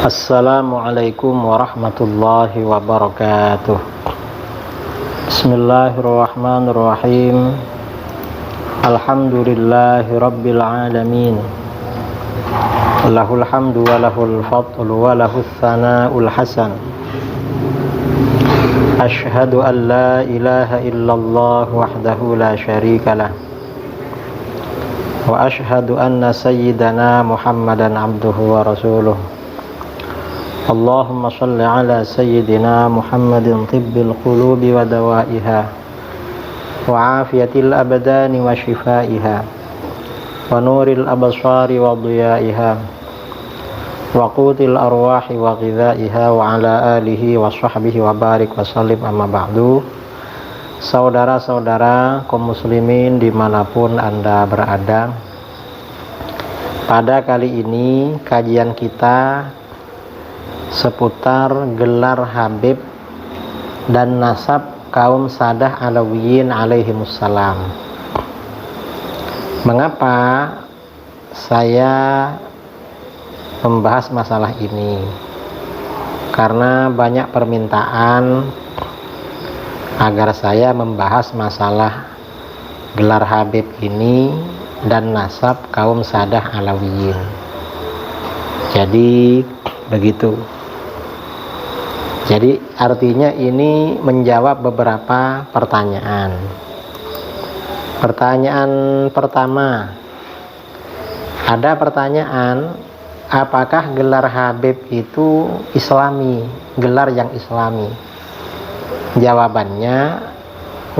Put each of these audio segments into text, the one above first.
Assalamualaikum warahmatullahi wabarakatuh. Bismillahirrahmanirrahim. Alhamdulillahi rabbil alamin. Lahul hamdu wa lahul fadlu wa lahus sana'ul hasan. Ashhadu an la ilaha illallah wahdahu la syarika lah. Wa ashhadu anna sayyidana Muhammadan abduhu wa rasuluh. Allahumma salli ala sayyidina Muhammadin tibbil qulubi wa dawaiha wa afiyatil abdani wa shifaiha wa nuril absari wa diyaiha wa qutil arwahi wa ghidhaiha wa ala alihi wa sahbihi wa barik wa sallim, amma ba'du. Saudara-saudara kaum muslimin dimanapun Anda berada, pada kali ini kajian kita seputar gelar Habib dan nasab kaum Sadah Alawiyin alaihimussalam. Mengapa saya membahas masalah ini? Karena banyak permintaan agar saya membahas masalah gelar Habib ini dan nasab kaum Sadah Alawiyin. Jadi begitu. Jadi artinya ini menjawab beberapa pertanyaan. Pertanyaan pertama, ada pertanyaan, apakah gelar Habib itu Islami, gelar yang Islami? Jawabannya,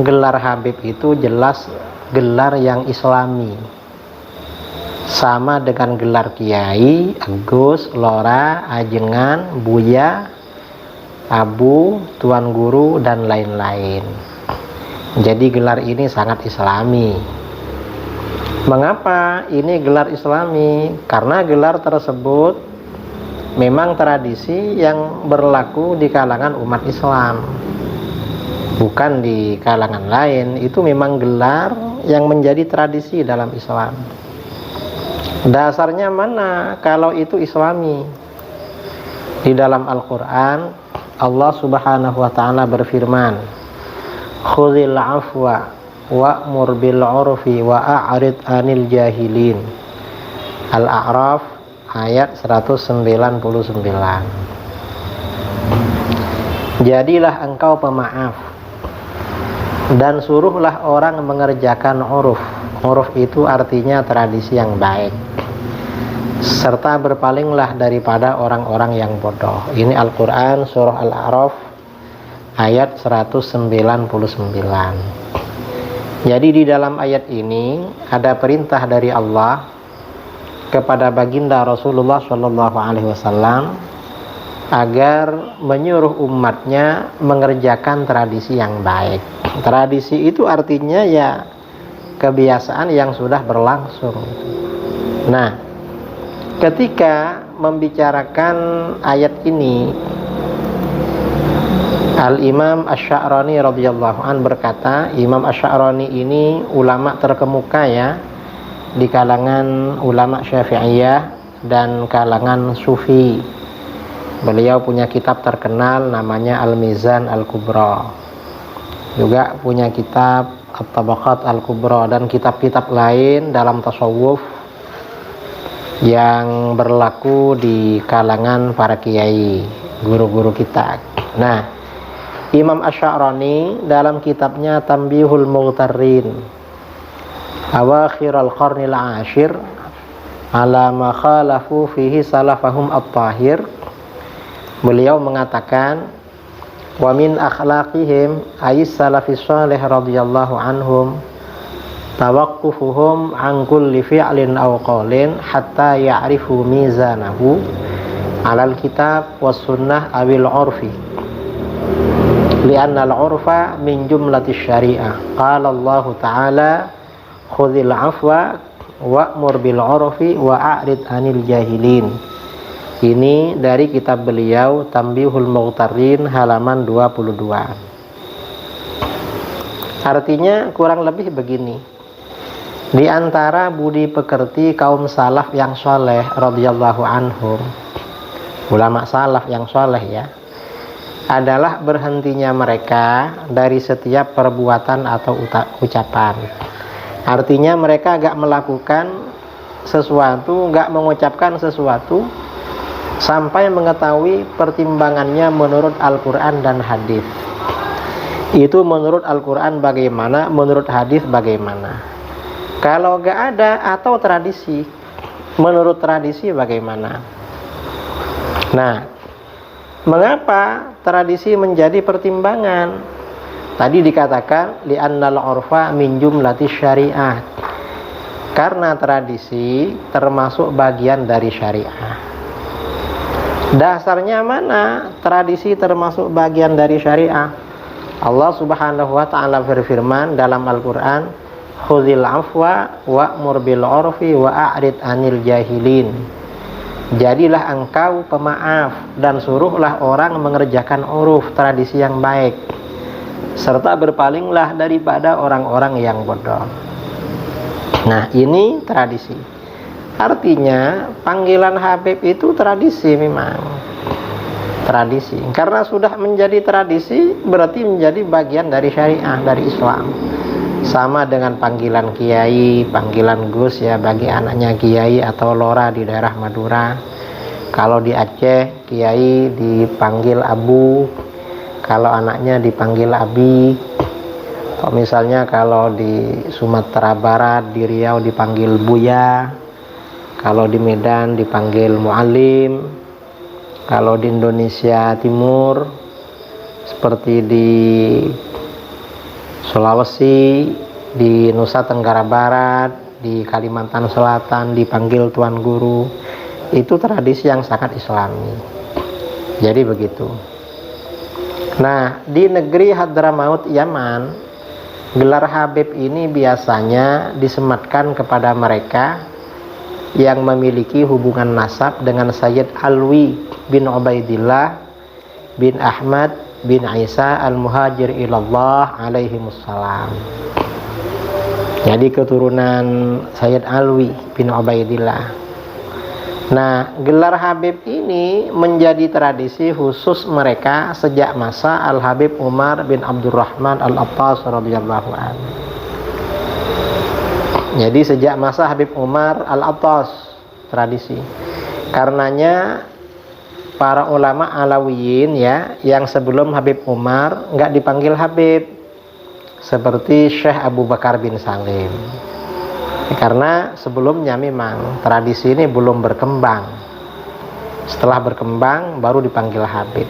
gelar Habib itu jelas gelar yang Islami, sama dengan gelar Kiai, Agus, Lora, Ajengan, Buya, Abu, Tuan Guru, dan lain-lain. Jadi gelar ini sangat Islami. Mengapa ini gelar Islami? Karena gelar tersebut memang tradisi yang berlaku di kalangan umat Islam, bukan di kalangan lain. Itu memang gelar yang menjadi tradisi dalam Islam. Dasarnya mana kalau itu Islami? Di dalam Al-Quran Allah subhanahu wa ta'ala berfirman, khudhil afwa wa'mur bil urfi wa a'rid anil jahilin. Al-A'raf ayat 199. Jadilah engkau pemaaf dan suruhlah orang mengerjakan uruf. Uruf itu artinya tradisi yang baik, serta berpalinglah daripada orang-orang yang bodoh. Ini Al-Quran surah Al-A'raf ayat 199. Jadi di dalam ayat ini ada perintah dari Allah kepada baginda Rasulullah SAW agar menyuruh umatnya mengerjakan tradisi yang baik. Tradisi itu artinya ya kebiasaan yang sudah berlangsung. Nah, ketika membicarakan ayat ini, Al-Imam Asy-Sya'rani radhiyallahu an berkata, Imam Asy-Sya'rani ini ulama terkemuka ya di kalangan ulama Syafi'iyah dan kalangan Sufi. Beliau punya kitab terkenal namanya Al-Mizan Al-Kubra. Juga punya kitab At-Tabaqat Al-Kubra dan kitab-kitab lain dalam tasawuf yang berlaku di kalangan para kiai, guru-guru kita. Nah, Imam Asy-Sya'rani dalam kitabnya Tanbihul Mughtarrin Awakhir al-Qarnil Ashir ala ma khalafu fihi salafahum at-tahir, beliau mengatakan, wa min akhlaqihim ayis salafis salih radhiyallahu anhum tawaqqufuhum an kulli fi'lin aw qawlin hatta ya'rifu mizanahu 'alal kitab was sunnah awil 'urfi li'anna al-'urfa min jumlatis syari'ah. Qala Allah ta'ala khudhil 'afwa wa'mur bil 'urfi wa a'rid 'anil jahilin. Ini dari kitab beliau Tanbihul Mughtarrin halaman 22. Artinya kurang lebih begini. Di antara budi pekerti kaum salaf yang soleh radhiyallahu anhum ulama salaf yang soleh ya, adalah berhentinya mereka dari setiap perbuatan atau ucapan. Artinya mereka gak melakukan sesuatu, gak mengucapkan sesuatu sampai mengetahui pertimbangannya menurut Al-Quran dan hadis. Itu menurut Al-Quran bagaimana, menurut hadis bagaimana. Kalau gak ada, atau tradisi, menurut tradisi bagaimana. Nah, mengapa tradisi menjadi pertimbangan? Tadi dikatakan li'annal urfa min jumlati syariah, karena tradisi termasuk bagian dari syariah. Dasarnya mana tradisi termasuk bagian dari syariah? Allah Subhanahu wa ta'ala berfirman dalam Al-Quran, khudhil afwa wa'mur bil urfi wa'arid anil jahilin. Jadilah engkau pemaaf dan suruhlah orang mengerjakan uruf, tradisi yang baik, serta berpalinglah daripada orang-orang yang bodoh. Nah, ini tradisi. Artinya panggilan Habib itu tradisi, memang tradisi. Karena sudah menjadi tradisi, berarti menjadi bagian dari syariah, dari Islam. Sama dengan panggilan kiai, panggilan gus ya bagi anaknya kiai atau lora di daerah Madura. Kalau di Aceh, kiai dipanggil abu, kalau anaknya dipanggil abi. Atau misalnya kalau di Sumatera Barat, di Riau dipanggil buya, kalau di Medan dipanggil muallim, kalau di Indonesia Timur seperti di Sulawesi, di Nusa Tenggara Barat, di Kalimantan Selatan dipanggil tuan guru. Itu tradisi yang sangat islami. Jadi begitu. Nah, di negeri Hadramaut Yaman, gelar Habib ini biasanya disematkan kepada mereka yang memiliki hubungan nasab dengan Sayyid Alwi bin Ubaidillah bin Ahmad bin Isa al-Muhajir ilallah alaihimussalam. Jadi keturunan Sayyid Alwi bin Ubaidillah. Nah, gelar Habib ini menjadi tradisi khusus mereka sejak masa Al-Habib Umar bin Abdurrahman Al-Attas radhiyallahu anhu. Jadi sejak masa Habib Umar Al-Attas tradisi. Karenanya para ulama Alawiyin ya, yang sebelum Habib Umar nggak dipanggil Habib, seperti Syekh Abu Bakar bin Salim. Karena sebelumnya memang tradisi ini belum berkembang. Setelah berkembang baru dipanggil Habib.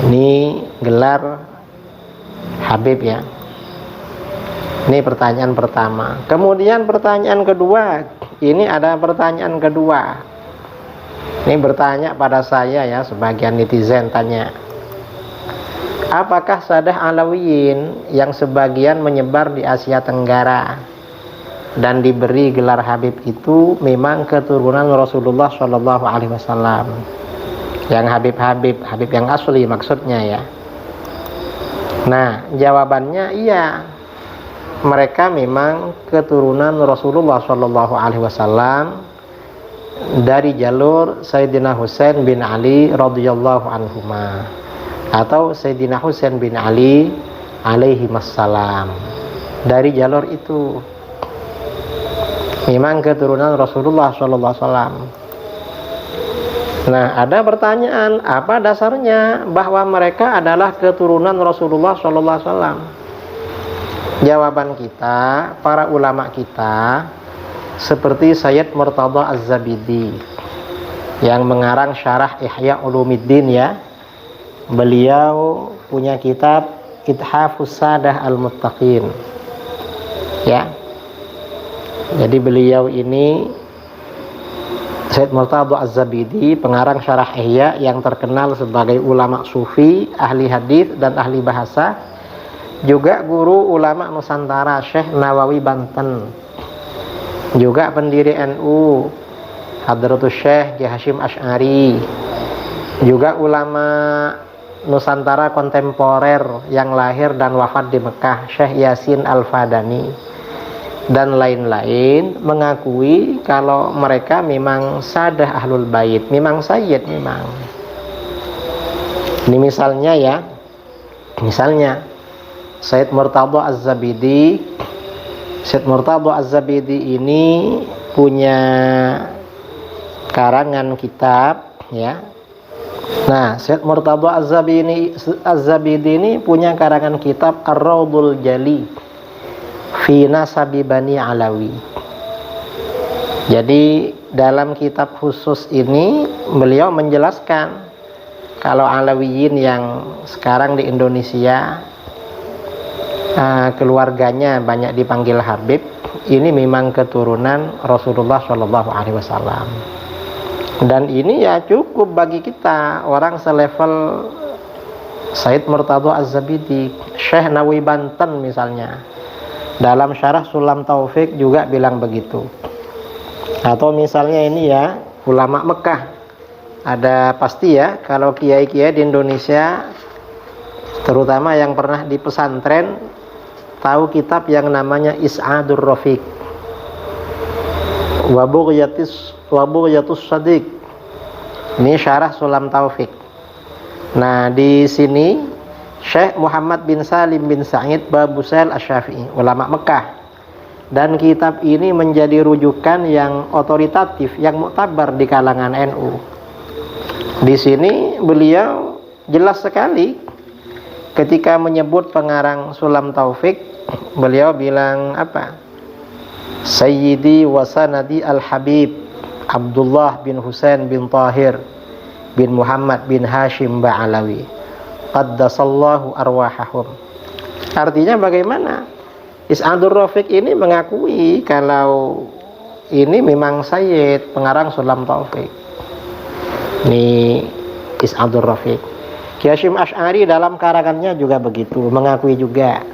Ini gelar Habib ya. Ini pertanyaan pertama. Kemudian pertanyaan kedua. Ini ada pertanyaan kedua. Ini bertanya pada saya ya, sebagian netizen tanya, apakah Sadah Alawiyin yang sebagian menyebar di Asia Tenggara dan diberi gelar Habib itu memang keturunan Rasulullah Shallallahu Alaihi Wasallam? Yang Habib yang asli maksudnya ya. Nah, jawabannya iya. Mereka memang keturunan Rasulullah Shallallahu Alaihi Wasallam dari jalur Sayyidina Husain bin Ali radhiyallahu anhuma, atau Sayyidina Husain bin Ali alaihi wassalam. Dari jalur itu memang keturunan Rasulullah Shallallahu Alaihi Wasallam. Nah, ada pertanyaan, apa dasarnya bahwa mereka adalah keturunan Rasulullah Shallallahu Alaihi Wasallam? Jawaban kita, para ulama kita, seperti Sayyid Murtada Az-Zabidi yang mengarang syarah Ihya Ulumuddin ya. Beliau punya kitab Ithafus Sadah Al-Muttaqin ya. Jadi beliau ini Sayyid Murtada Az-Zabidi, pengarang syarah Ihya yang terkenal sebagai ulama sufi, ahli hadis dan ahli bahasa, juga guru ulama Nusantara Syekh Nawawi Banten, juga pendiri NU Hadratus Syekh Ki Hasyim Asy'ari, juga ulama Nusantara kontemporer yang lahir dan wafat di Mekah Syekh Yasin Al-Fadani. dan lain-lain mengakui kalau mereka memang sadah ahlul bait, memang sayyid memang. Ini misalnya ya, misalnya Sayyid Murtadha Az-Zabidi. Sayyid Murtadha Az-Zabidi ini punya karangan kitab ya. Nah, Sayyid Murtadha Az-Zabidi ini punya karangan kitab Ar-Raudhul Jali fi Nasabi Bani Alawi. Jadi dalam kitab khusus ini beliau menjelaskan kalau Alawiyin yang sekarang di Indonesia keluarganya banyak dipanggil Habib, ini memang keturunan Rasulullah Shallallahu Alaihi Wasallam. Dan ini ya cukup bagi kita orang selevel Sayyid Murtadha Az-Zabidi. Syekh Nawawi Banten misalnya dalam syarah Sulam Taufik juga bilang begitu. Atau misalnya ini ya ulama Mekah, ada pasti ya kalau kiai-kiai di Indonesia terutama yang pernah di pesantren tahu kitab yang namanya Is'adur Rafiq wa Bughyatus Shadiq. Ini syarah Sulam Taufik. Nah, di sini Syekh Muhammad bin Salim bin Sa'id Babusail Asy-Syafi'i, ulama Mekah. Dan kitab ini menjadi rujukan yang otoritatif, yang muktabar di kalangan NU. Di sini beliau jelas sekali ketika menyebut pengarang Sulam Taufik, beliau bilang apa? Sayyidi wa sanadi al-Habib Abdullah bin Husain bin Tahir bin Muhammad bin Hashim Ba'alawi qaddasallahu arwahahum. Artinya bagaimana? Is'adur Rafiq ini mengakui kalau ini memang Sayyid pengarang Sulam Taufik. Ini Is'adur Rafiq. Ki Hasyim Asy'ari dalam karangannya juga begitu, mengakui juga.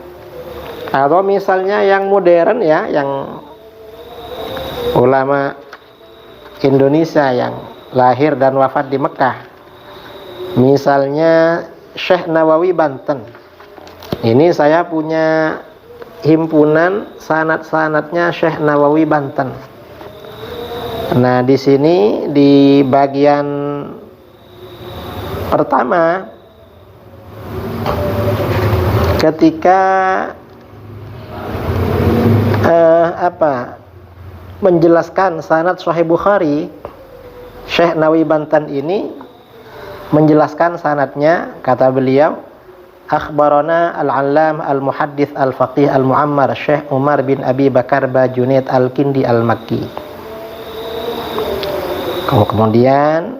Atau misalnya yang modern ya, yang ulama Indonesia yang lahir dan wafat di Mekah. Misalnya Syekh Nawawi Banten. Ini saya punya himpunan sanad-sanadnya Syekh Nawawi Banten. Nah, di sini di bagian pertama ketika menjelaskan sanad Sahih Bukhari, Syekh Nawawi Banten ini menjelaskan sanadnya, kata beliau, akhbarana al-allam al-muhaddits al-faqih al-mu'ammar Syekh Umar bin Abi Bakar Bajunaid al-Kindi al-Makki. Kemudian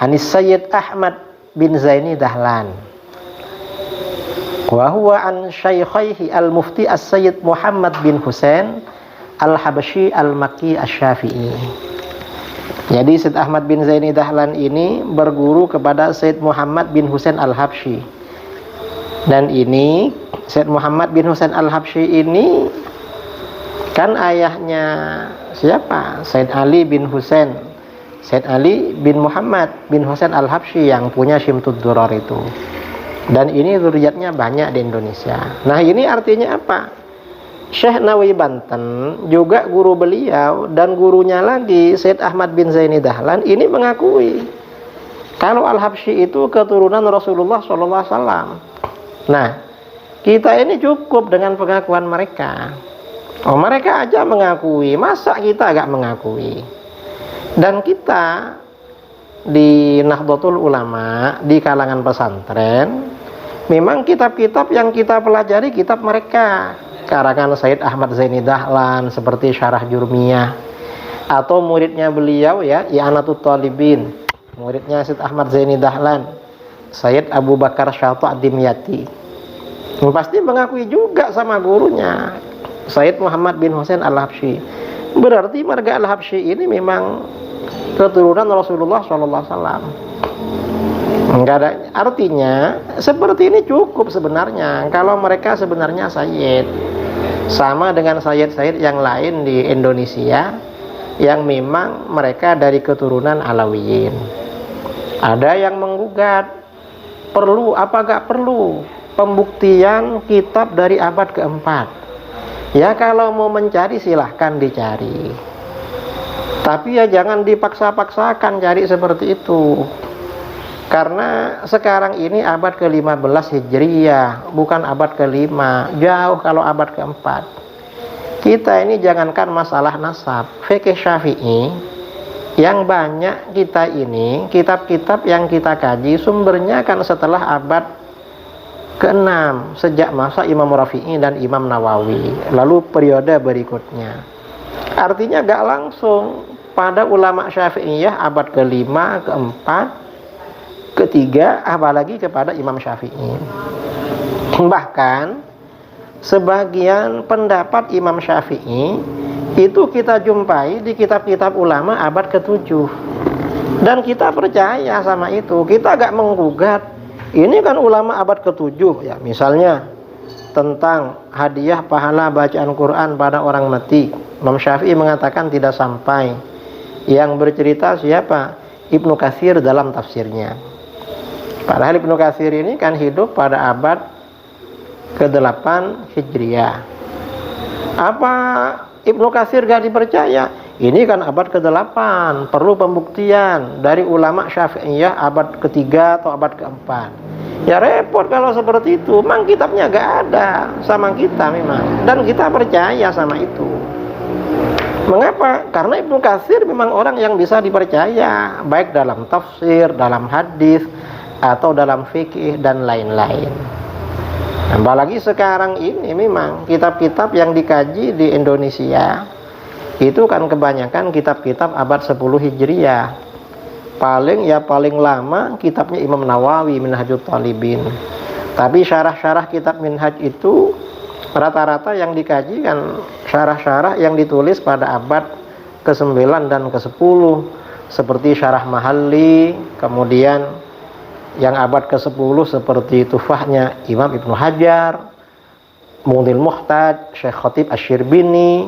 Anis Sayyid Ahmad bin Zaini Dahlan wa huwa an syaikhaihi al-mufti as-Sayyid Muhammad bin Husain al-Habasyi al-Makki asy-Syafi'i. Jadi Sayyid Ahmad bin Zaini Dahlan ini berguru kepada Sayyid Muhammad bin Husain al-Habsyi. Dan ini Sayyid Muhammad bin Husain al-Habsyi ini kan ayahnya siapa? Sayyid Ali bin Husain, Sayyid Ali bin Muhammad bin Husain al-Habsyi yang punya Syimtud Durar itu. Dan ini zuriatnya banyak di Indonesia. Nah, ini artinya apa? Syekh Nawawi Banten juga guru beliau dan gurunya lagi Sayyid Ahmad bin Zaini Dahlan ini mengakui kalau al-Habsyi itu keturunan Rasulullah SAW. Nah, kita ini cukup dengan pengakuan mereka. Oh, mereka aja mengakui, masa kita agak mengakui? Dan kita di Nahdlatul Ulama, di kalangan pesantren, memang kitab-kitab yang kita pelajari kitab mereka. Karangan Sayyid Ahmad Zaini Dahlan seperti Syarah Jurmiyah, atau muridnya beliau ya, I'anatul Talibin, muridnya Sayyid Ahmad Zaini Dahlan, Sayyid Abu Bakar Syata' Dimyati. Pasti mengakui juga sama gurunya Sayyid Muhammad bin Husain al-Habsyi. Berarti marga al-Habsyi ini memang keturunan Rasulullah SAW. Enggak ada artinya seperti ini cukup sebenarnya. Kalau mereka sebenarnya sayyid, sama dengan sayyid-sayyid yang lain di Indonesia yang memang mereka dari keturunan Alawiyin. Ada yang menggugat, perlu apa gak perlu pembuktian kitab dari abad keempat. Ya kalau mau mencari silahkan dicari, tapi ya jangan dipaksa-paksakan cari seperti itu. Karena sekarang ini abad ke-15 Hijriyah, bukan abad ke-5, jauh kalau abad ke-4. Kita ini jangankan masalah nasab, fikih Syafi'i yang banyak kita ini, kitab-kitab yang kita kaji sumbernya kan setelah abad ke-6, sejak masa Imam Rafi'i dan Imam Nawawi, lalu periode berikutnya. Artinya gak langsung pada ulama Syafi'iyah abad ke-5, ke-4, ke-3, apalagi kepada Imam Syafi'i. Bahkan sebagian pendapat Imam Syafi'i itu kita jumpai di kitab-kitab ulama abad ke-7, dan kita percaya sama itu. Kita gak menggugat. Ini kan ulama abad ke-7 ya, misalnya tentang hadiah pahala bacaan Quran pada orang mati, Imam Syafi'i mengatakan tidak sampai. Yang bercerita siapa? Ibnu Katsir dalam tafsirnya. Padahal Ibnu Katsir ini kan hidup pada abad ke-8 Hijriyah. Apa Ibnu Katsir gak dipercaya? Ini kan abad ke-8, perlu pembuktian dari ulama Syafi'iyah abad ke-3 atau abad ke-4. Ya repot kalau seperti itu. Memang kitabnya gak ada sama kita memang, dan kita percaya sama itu. Mengapa? Karena Ibnu Katsir memang orang yang bisa dipercaya, baik dalam tafsir, dalam hadis, atau dalam fikih dan lain-lain. Apalagi sekarang ini memang kitab-kitab yang dikaji di Indonesia itu kan kebanyakan kitab-kitab abad 10 Hijriyah. Paling lama kitabnya Imam Nawawi, Minhajut Thalibin. Tapi syarah-syarah kitab Minhaj itu rata-rata yang dikaji kan syarah-syarah yang ditulis pada abad ke-9 dan ke-10, seperti Syarah Mahalli, kemudian yang abad ke-10 seperti Tufahnya Imam Ibnu Hajar, Mughniul Muhtaj, Syekh Khatib Asy-Syirbini,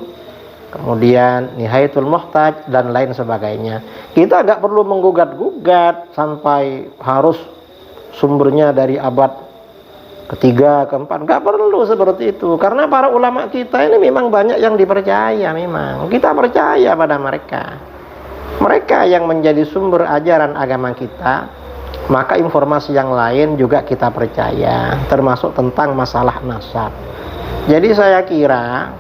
kemudian Nihayatul Muhtaj dan lain sebagainya. Kita nggak perlu menggugat-gugat sampai harus sumbernya dari abad ke-3, ke-4, nggak perlu seperti itu. Karena para ulama kita ini memang banyak yang dipercaya, memang kita percaya pada mereka yang menjadi sumber ajaran agama kita. Maka informasi yang lain juga kita percaya, termasuk tentang masalah nasab. Jadi saya kira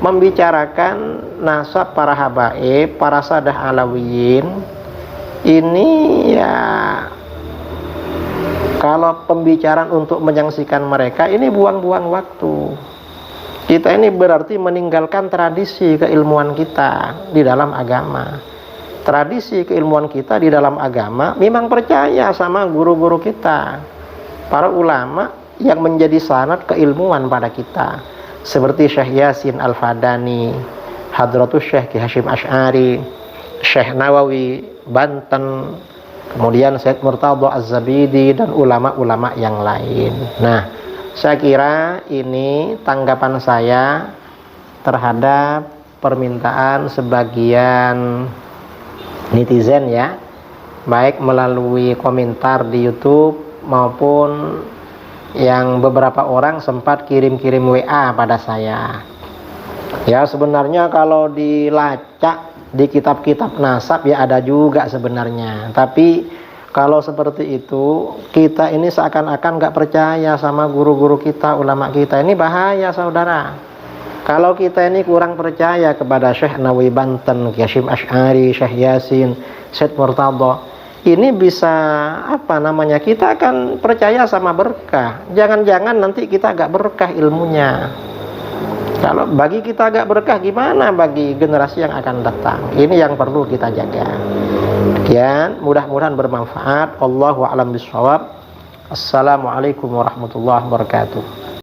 membicarakan nasab para habaib, para sadah alawiyin, ini ya kalau pembicaraan untuk menyaksikan mereka ini buang-buang waktu. Kita ini berarti meninggalkan tradisi keilmuan kita di dalam agama. Tradisi keilmuan kita di dalam agama memang percaya sama guru-guru kita, para ulama yang menjadi sanad keilmuan pada kita, seperti Syekh Yasin Al-Fadani, Hadratus Syekh Ki Hasyim Asy'ari, Syekh Nawawi Banten, kemudian Syekh Murtadha Az-Zabidi dan ulama-ulama yang lain. Nah, saya kira ini tanggapan saya terhadap permintaan sebagian netizen ya, baik melalui komentar di YouTube maupun yang beberapa orang sempat kirim-kirim WA pada saya. Ya sebenarnya kalau dilacak di kitab-kitab nasab ya ada juga sebenarnya, tapi kalau seperti itu kita ini seakan-akan gak percaya sama guru-guru kita, ulama kita. Ini bahaya saudara. Kalau kita ini kurang percaya kepada Syekh Nawawi Banten, Ki Hasyim Asy'ari, Syekh Yasin, Syekh Murtadha, ini bisa kita akan percaya sama berkah. Jangan-jangan nanti kita agak berkah ilmunya. Kalau bagi kita agak berkah, gimana bagi generasi yang akan datang? Ini yang perlu kita jaga. Sekian, mudah-mudahan bermanfaat. Allahu a'lam bishawab. Assalamualaikum warahmatullahi wabarakatuh.